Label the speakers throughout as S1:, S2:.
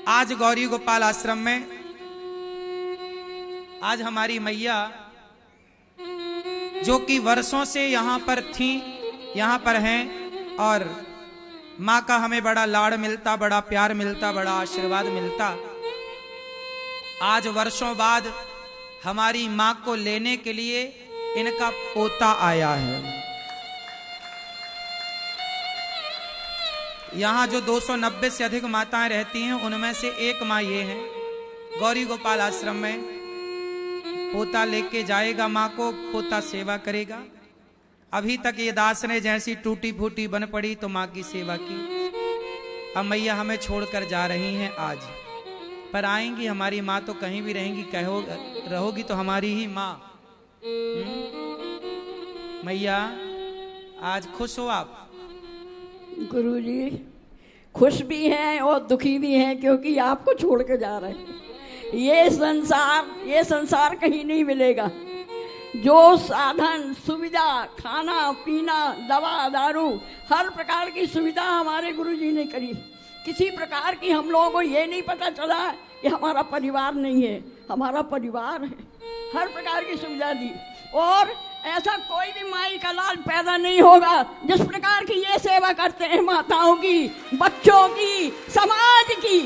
S1: आज गौरी गोपाल आश्रम में आज हमारी मैया जो कि वर्षों से यहाँ पर थी, यहाँ पर हैं और माँ का हमें बड़ा लाड़ मिलता, बड़ा प्यार मिलता, बड़ा आशीर्वाद मिलता। आज वर्षों बाद हमारी माँ को लेने के लिए इनका पोता आया है। यहाँ जो 290 से अधिक माताएं रहती हैं उनमें से एक माँ ये है। गौरी गोपाल आश्रम में पोता लेके जाएगा, माँ को पोता सेवा करेगा। अभी तक ये दास ने जैसी टूटी फूटी बन पड़ी तो माँ की सेवा की। अब मैया हमें छोड़कर जा रही हैं आज, पर आएंगी हमारी माँ तो कहीं भी रहेंगी, रहोगी तो हमारी ही माँ। मैया आज खुश हो आप?
S2: गुरुजी खुश भी हैं और दुखी भी हैं, क्योंकि आपको छोड़ के जा रहे हैं। ये संसार कहीं नहीं मिलेगा। जो साधन सुविधा, खाना पीना, दवा दारू, हर प्रकार की सुविधा हमारे गुरुजी ने करी। किसी प्रकार की हम लोगों को ये नहीं पता चला कि हमारा परिवार नहीं है, हमारा परिवार है। हर प्रकार की सुविधा दी और ऐसा कोई भी माई का लाल पैदा नहीं होगा जिस प्रकार की ये सेवा करते हैं माताओं की, बच्चों की, समाज की।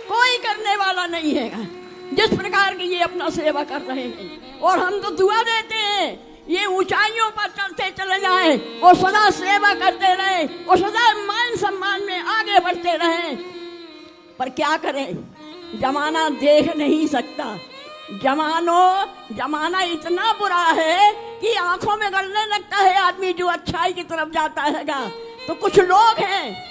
S2: कोई करने वाला नहीं है जिस प्रकार की ये अपना सेवा कर रहे हैं। और हम तो दुआ देते हैं ये ऊंचाइयों पर चलते चले जाएं और सदा सेवा करते रहें और सदा मान सम्मान में आगे बढ़ते रहें। पर क्या करें, जमाना देख नहीं सकता। जमाना इतना बुरा है कि आंखों में गलने लगता है आदमी जो अच्छाई की तरफ जाता हैगा। तो कुछ लोग हैं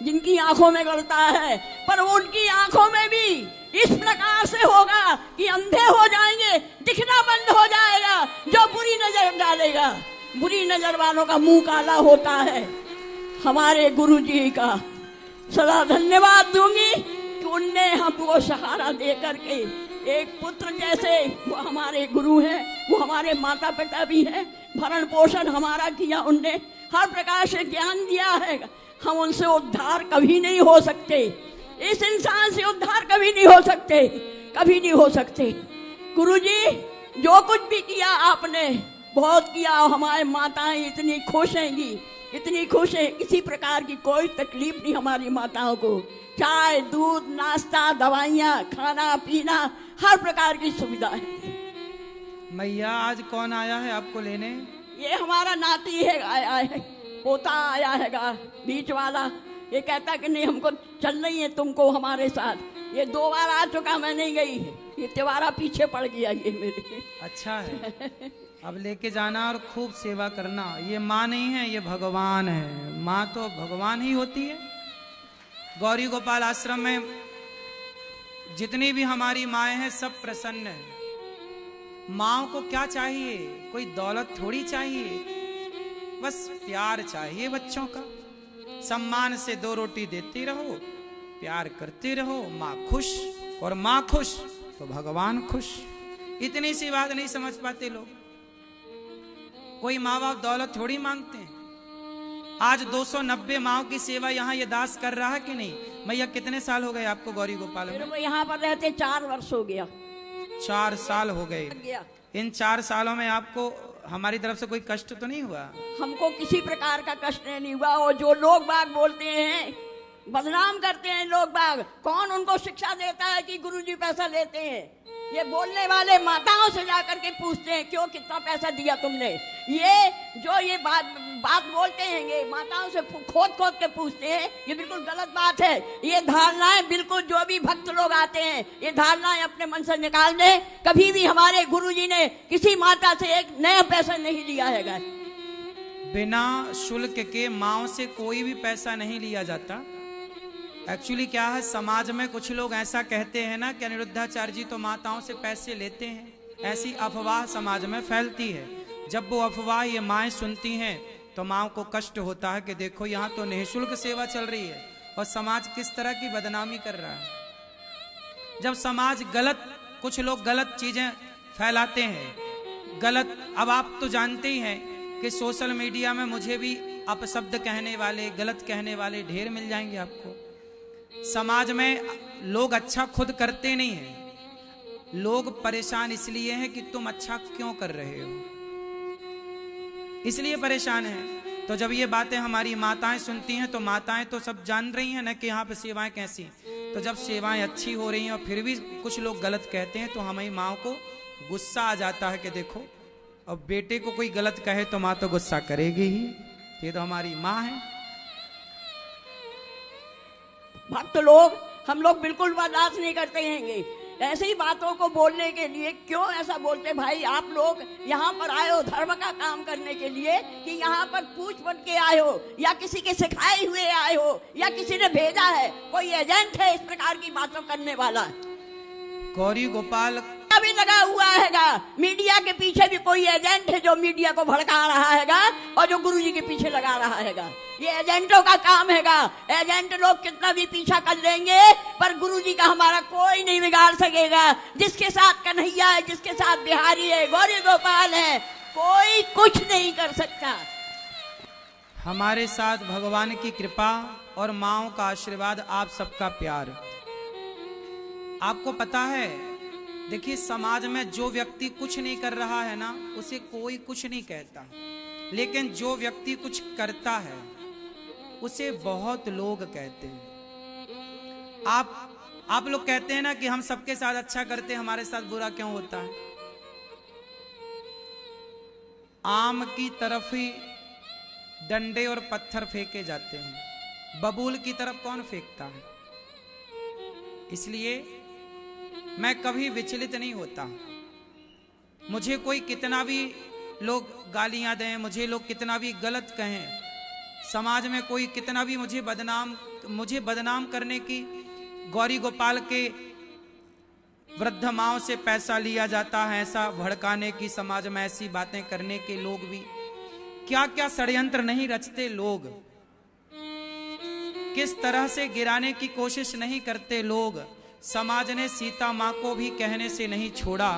S2: जिनकी आंखों में गलता है, पर उनकी आंखों में भी इस प्रकार से होगा कि अंधे हो जाएंगे, दिखना बंद हो जाएगा। जो बुरी नजर डालेगा, बुरी नजर वालों का मुंह काला होता है। हमारे गुरुजी का सदा धन्यवाद दूंगी कि उनने हमको सहारा दे करके एक पुत्र जैसे, वो हमारे गुरु हैं, वो हमारे माता पिता भी हैं। भरण पोषण हमारा किया उनने, हर प्रकार से ज्ञान दिया है। हम उनसे उद्धार कभी नहीं हो सकते, इस इंसान से उद्धार कभी नहीं हो सकते, कभी नहीं हो सकते। गुरुजी जो कुछ भी किया आपने बहुत किया। हमारे माताएं इतनी खुश हैंगी, इतनी खुश है, किसी प्रकार की कोई तकलीफ नहीं हमारी माताओं को। चाय दूध नाश्ता दवाइयाँ खाना पीना हर प्रकार की सुविधा है।
S1: मैया आज कौन आया है आपको लेने?
S2: ये हमारा नाती है, आया है, पोता आया हैगा बीच वाला। ये कहता कि नहीं हमको चलना ही है तुमको हमारे साथ। ये 2 बार आ चुका, मैं नहीं गई, ये त्योहारा पीछे पड़ गया ये मेरे।
S1: अच्छा है, अब लेके जाना और खूब सेवा करना। ये माँ नहीं है, ये भगवान है। माँ तो भगवान ही होती है। गौरी गोपाल आश्रम में जितनी भी हमारी माएँ हैं सब प्रसन्न है। माँ को क्या चाहिए? कोई दौलत थोड़ी चाहिए, बस प्यार चाहिए बच्चों का। सम्मान से 2 रोटी देती रहो, प्यार करते रहो। माँ खुश और माँ खुश तो भगवान खुश। इतनी सी बात नहीं समझ पाते लोग। कोई माँ बाप दौलत थोड़ी मांगते हैं। आज 290 माओ की सेवा यहाँ ये दास कर रहा है कि नहीं? मैया कितने साल हो गए आपको गौरी गोपाल में?
S2: मेरे को यहाँ पर रहते 4 वर्ष हो गया।
S1: 4 साल हो गए। इन 4 सालों में आपको हमारी तरफ से कोई कष्ट तो नहीं हुआ? हमको
S2: किसी प्रकार का कष्ट नहीं हुआ। और जो लोग बाग बोलते हैं, बदनाम करते हैं लोग बाग, कौन उनको शिक्षा देता है कि गुरुजी पैसा लेते हैं? ये बोलने वाले माताओं से जाकर के पूछते हैं क्यों कितना पैसा दिया तुमने। ये बात बोलते हैं, ये माताओं से खोद के पूछते हैं, ये बिल्कुल गलत बात है। ये धारणाएं बिल्कुल जो भी भक्त लोग आते हैं ये धारणाएं अपने मन से निकाल दें। कभी भी हमारे गुरुजी ने किसी माता से एक नया पैसा नहीं लिया है।
S1: बिना शुल्क के माओ से कोई भी पैसा नहीं लिया जाता। एक्चुअली क्या है, समाज में कुछ लोग ऐसा कहते हैं ना कि अनिरुद्धाचार्य जी तो माताओं से पैसे लेते हैं। ऐसी अफवाह समाज में फैलती है। जब वो अफवाह ये माएँ सुनती हैं तो माओ को कष्ट होता है कि देखो यहाँ तो निःशुल्क सेवा चल रही है और समाज किस तरह की बदनामी कर रहा है। जब समाज गलत, कुछ लोग गलत चीजें फैलाते हैं, गलत। अब आप तो जानते ही हैं कि सोशल मीडिया में मुझे भी अपशब्द कहने वाले, गलत कहने वाले ढेर मिल जाएंगे आपको। समाज में लोग अच्छा खुद करते नहीं हैं, लोग परेशान इसलिए हैं कि तुम अच्छा क्यों कर रहे हो, इसलिए परेशान हैं। तो जब ये बातें हमारी माताएं सुनती हैं, तो माताएं तो सब जान रही हैं ना कि यहाँ पे सेवाएं कैसी, तो जब सेवाएं अच्छी हो रही हैं और फिर भी कुछ लोग गलत कहते हैं, तो हमारी माँ को गुस्सा आ जाता है कि देखो, अब बेटे को कोई गलत कहे तो माँ तो गुस्सा करेगी ही, ये तो हमारी माँ है।
S2: भक्त लोग, हम लोग बिल्कुल बर्दाश्त नहीं करते हैंगे ऐसी ही बातों को बोलने के लिए। क्यों ऐसा बोलते भाई? आप लोग यहाँ पर आए हो धर्म का काम करने के लिए, कि यहाँ पर पूछ बन के आए हो, या किसी के सिखाए हुए आए हो, या किसी ने भेजा है, कोई एजेंट है इस प्रकार की बातों करने वाला?
S1: गौरी गोपाल
S2: भी लगा हुआ हैगा, मीडिया के पीछे भी कोई एजेंट है जो मीडिया को भड़का रहा हैगा और जो गुरुजी के पीछे लगा रहा हैगा। ये एजेंटों का काम हैगा। एजेंट लोग कितना भी पीछा कर लेंगे, पर गुरुजी का हमारा कोई नहीं बिगाड़ सकेगा। जिसके साथ कन्हैया है, जिसके साथ बिहारी है, गौरी गोपाल है, कोई कुछ नहीं कर सकता।
S1: हमारे साथ भगवान की कृपा और माँओं का आशीर्वाद, आप सबका प्यार। आपको पता है, देखिए समाज में जो व्यक्ति कुछ नहीं कर रहा है ना, उसे कोई कुछ नहीं कहता, लेकिन जो व्यक्ति कुछ करता है उसे बहुत लोग कहते हैं। आप लोग कहते हैं ना कि हम सबके साथ अच्छा करते हैं, हमारे साथ बुरा क्यों होता है? आम की तरफ ही डंडे और पत्थर फेंके जाते हैं, बबूल की तरफ कौन फेंकता है? इसलिए मैं कभी विचलित नहीं होता। मुझे कोई कितना भी लोग गालियां दें, मुझे लोग कितना भी गलत कहें, समाज में कोई कितना भी मुझे बदनाम करने की, गौरी गोपाल के वृद्ध माओं से पैसा लिया जाता है ऐसा भड़काने की, समाज में ऐसी बातें करने के लोग भी क्या क्या षड्यंत्र नहीं रचते लोग, किस तरह से गिराने की कोशिश नहीं करते लोग। समाज ने सीता माँ को भी कहने से नहीं छोड़ा,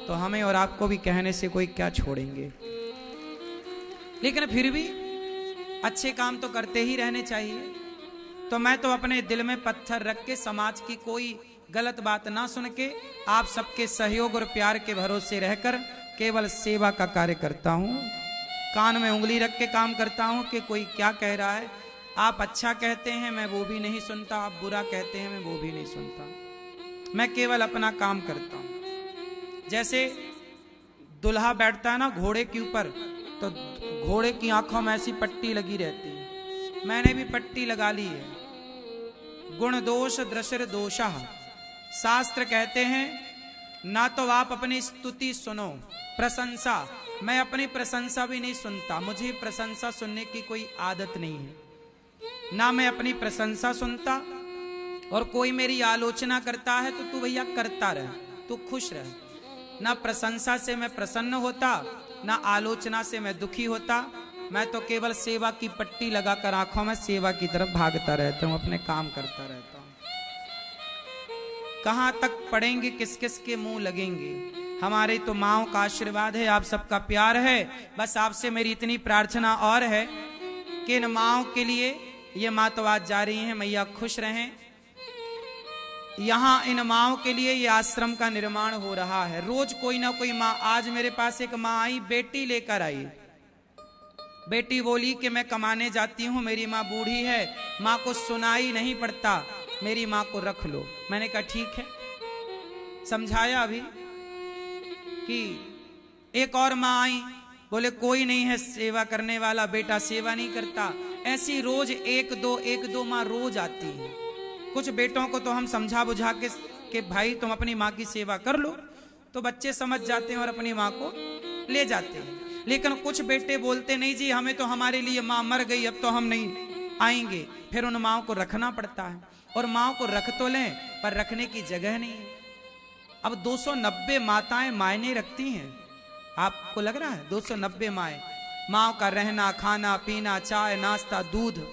S1: तो हमें और आपको भी कहने से कोई क्या छोड़ेंगे। लेकिन फिर भी अच्छे काम तो करते ही रहने चाहिए। तो मैं तो अपने दिल में पत्थर रख के समाज की कोई गलत बात ना सुन के आप सबके सहयोग और प्यार के भरोसे रहकर केवल सेवा का कार्य करता हूँ। कान में उंगली रख के काम करता हूँ कि कोई क्या कह रहा है। आप अच्छा कहते हैं मैं वो भी नहीं सुनता, आप बुरा कहते हैं मैं वो भी नहीं सुनता, मैं केवल अपना काम करता हूँ। जैसे दुल्हा बैठता है ना घोड़े के ऊपर, तो घोड़े की आंखों में ऐसी पट्टी लगी रहती है, मैंने भी पट्टी लगा ली है। गुण दोष दृश्य दोषः, शास्त्र कहते हैं ना तो आप अपनी स्तुति सुनो, प्रशंसा, मैं अपनी प्रशंसा भी नहीं सुनता, मुझे प्रशंसा सुनने की कोई आदत नहीं है, ना मैं अपनी प्रशंसा सुनता। और कोई मेरी आलोचना करता है तो तू भैया करता रह, तू खुश रह। ना प्रशंसा से मैं प्रसन्न होता, ना आलोचना से मैं दुखी होता, मैं तो केवल सेवा की पट्टी लगाकर आंखों में सेवा की तरफ भागता रहता हूँ, अपने काम करता रहता हूँ। कहाँ तक पढ़ेंगे, किस किस के मुंह लगेंगे। हमारे तो माँओं का आशीर्वाद है, आप सबका प्यार है। बस आपसे मेरी इतनी प्रार्थना और है कि इन माँओं के लिए ये माँ तो आज जा रही हैं, मैया खुश रहें। यहाँ इन माँओं के लिए ये आश्रम का निर्माण हो रहा है। रोज कोई ना कोई माँ, आज मेरे पास एक माँ आई, बेटी लेकर आई। बेटी बोली कि मैं कमाने जाती हूँ, मेरी माँ बूढ़ी है, माँ को सुनाई नहीं पड़ता, मेरी माँ को रख लो। मैंने कहा ठीक है, समझाया अभी कि एक और माँ आई, बोले कोई नहीं है सेवा करने वाला, बेटा सेवा नहीं करता। ऐसी रोज एक दो माँ रोज आती है। कुछ बेटों को तो हम समझा बुझा के भाई तुम अपनी माँ की सेवा कर लो, तो बच्चे समझ जाते हैं और अपनी माँ को ले जाते हैं। लेकिन कुछ बेटे बोलते नहीं जी, हमें तो हमारे लिए माँ मर गई, अब तो हम नहीं आएंगे। फिर उन माँओं को रखना पड़ता है, और माँओं को रख तो लें पर रखने की जगह नहीं है। अब 290 माताएं मायने रखती हैं। आपको लग रहा है 290 माँओं का रहना, खाना पीना, चाय नाश्ता, दूध,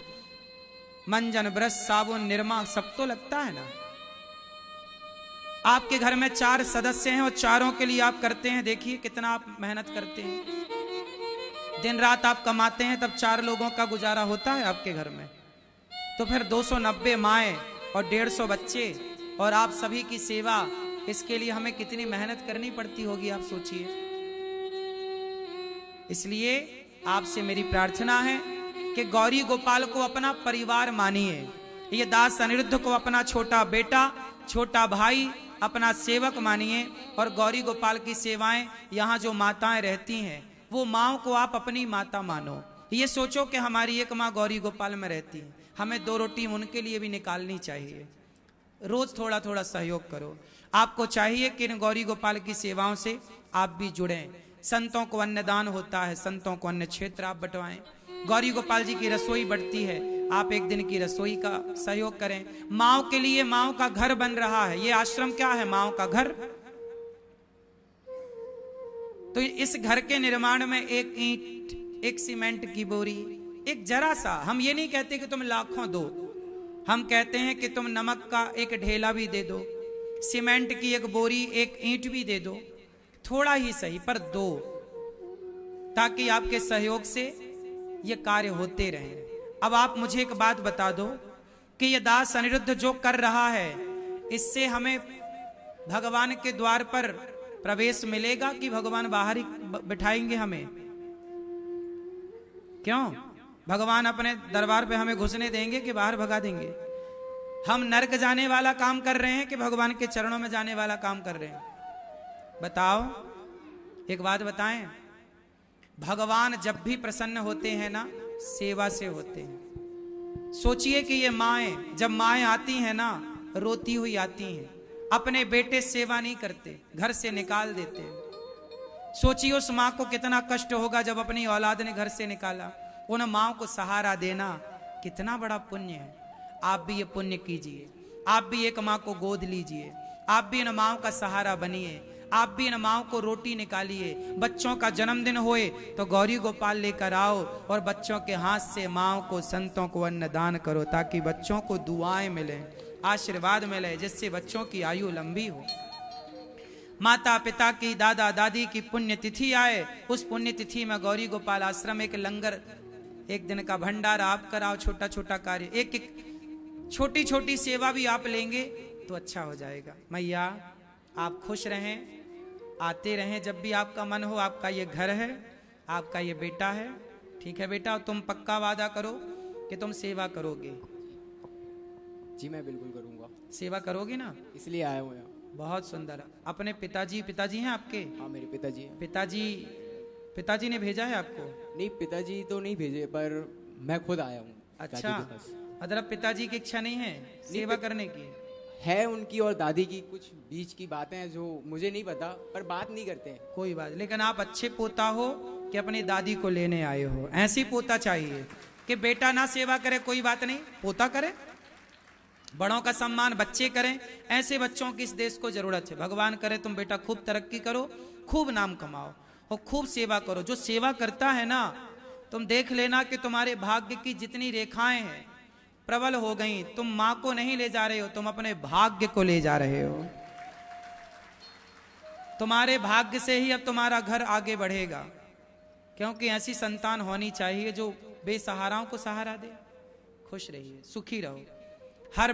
S1: मंजन, ब्रश, साबुन, निरमा, सब तो लगता है ना। आपके घर में 4 सदस्य हैं और चारों के लिए आप करते हैं, देखिए कितना आप मेहनत करते हैं, दिन रात आप कमाते हैं, तब 4 लोगों का गुजारा होता है आपके घर में। तो फिर 290 माएँ और 150 बच्चे, और आप सभी की सेवा, इसके लिए हमें कितनी मेहनत करनी पड़ती होगी, आप सोचिए। इसलिए आपसे मेरी प्रार्थना है कि गौरी गोपाल को अपना परिवार मानिए, ये दास अनिरुद्ध को अपना छोटा बेटा, छोटा भाई, अपना सेवक मानिए। और गौरी गोपाल की सेवाएं, यहाँ जो माताएं रहती हैं वो माँओं को आप अपनी माता मानो। ये सोचो कि हमारी एक माँ गौरी गोपाल में रहती है, हमें 2 रोटी उनके लिए भी निकालनी चाहिए। रोज थोड़ा थोड़ा सहयोग करो। आपको चाहिए कि इन गौरी गोपाल की सेवाओं से आप भी जुड़ें। संतों को अन्नदान होता है, संतों को अन्न क्षेत्र आप बंटवाएं। गौरी गोपाल जी की रसोई बढ़ती है, आप एक दिन की रसोई का सहयोग करें। माँओं के लिए माँओं का घर बन रहा है, ये आश्रम क्या है? माँओं का घर। तो इस घर के निर्माण में एक ईंट, एक सीमेंट की बोरी, एक जरा सा, हम ये नहीं कहते कि तुम लाखों दो, हम कहते हैं कि तुम नमक का एक ढेला भी दे दो, सीमेंट की एक बोरी, एक ईंट भी दे दो, थोड़ा ही सही पर दो, ताकि आपके सहयोग से ये कार्य होते रहे। अब आप मुझे एक बात बता दो कि ये दास अनिरुद्ध जो कर रहा है, इससे हमें भगवान के द्वार पर प्रवेश मिलेगा कि भगवान बाहर ही बिठाएंगे हमें? क्यों? भगवान अपने दरबार पे हमें घुसने देंगे कि बाहर भगा देंगे? हम नरक जाने वाला काम कर रहे हैं कि भगवान के चरणों में जाने वाला काम कर रहे हैं? बताओ, एक बात बताएं। भगवान जब भी प्रसन्न होते हैं ना, सेवा से होते हैं। सोचिए कि ये माएं, जब माएं आती हैं ना, रोती हुई आती हैं, अपने बेटे सेवा नहीं करते, घर से निकाल देते हैं। सोचिए उस माँ को कितना कष्ट होगा जब अपनी औलाद ने घर से निकाला। उन माँ को सहारा देना कितना बड़ा पुण्य है। आप भी ये पुण्य कीजिए, आप भी एक माँ को गोद लीजिए, आप भी इन माँओं का सहारा बनिए, आप भी इन माँओं को रोटी निकालिए। बच्चों का जन्मदिन होए तो गौरी गोपाल लेकर आओ और बच्चों के हाथ से माँओं को, संतों को अन्नदान करो, ताकि बच्चों को दुआएं मिले, आशीर्वाद मिले, जिससे बच्चों की आयु लंबी हो। माता पिता की, दादा दादी की पुण्य तिथि आए, उस पुण्य तिथि में गौरी गोपाल आश्रम एक लंगर, एक दिन का भंडारा आप कराओ। छोटा छोटा कार्य, एक एक छोटी छोटी सेवा भी आप लेंगे तो अच्छा हो जाएगा। मैया आप खुश रहें, आते रहें जब भी आपका मन हो। आपका ये घर है, आपका ये बेटा है, ठीक है बेटा? तुम पक्का वादा करो कि तुम सेवा करोगे?
S3: जी मैं बिल्कुल करूंगा।
S1: सेवा करोगे ना?
S3: इसलिए आया हूँ यहाँ।
S1: बहुत सुंदर। अपने पिताजी हैं आपके?
S3: हाँ मेरे पिताजी हैं।
S1: पिताजी ने भेजा है आपको?
S3: नहीं, पिताजी तो नहीं भेजे, पर मैं खुद आया हूँ।
S1: अच्छा, मतलब पिताजी की इच्छा नहीं है सेवा करने की?
S3: है उनकी और दादी की कुछ बीच की बातें हैं जो मुझे नहीं पता, पर बात नहीं करते हैं।
S1: कोई बात, लेकिन आप अच्छे पोता हो कि अपनी दादी को लेने आए हो। ऐसी पोता चाहिए कि बेटा ना सेवा करे, कोई बात नहीं, पोता करे। बड़ों का सम्मान बच्चे करें, ऐसे बच्चों की इस देश को जरूरत है। भगवान करे तुम बेटा खूब तरक्की करो, खूब नाम कमाओ और खूब सेवा करो। जो सेवा करता है ना, तुम देख लेना कि तुम्हारे भाग्य की जितनी रेखाएं हैं प्रबल हो गई। तुम माँ को नहीं ले जा रहे हो, तुम अपने भाग्य को ले जा रहे हो। तुम्हारे भाग्य से ही अब तुम्हारा घर आगे बढ़ेगा, क्योंकि ऐसी संतान होनी चाहिए जो बेसहाराओं को सहारा दे। खुश रहिए, सुखी रहो। हर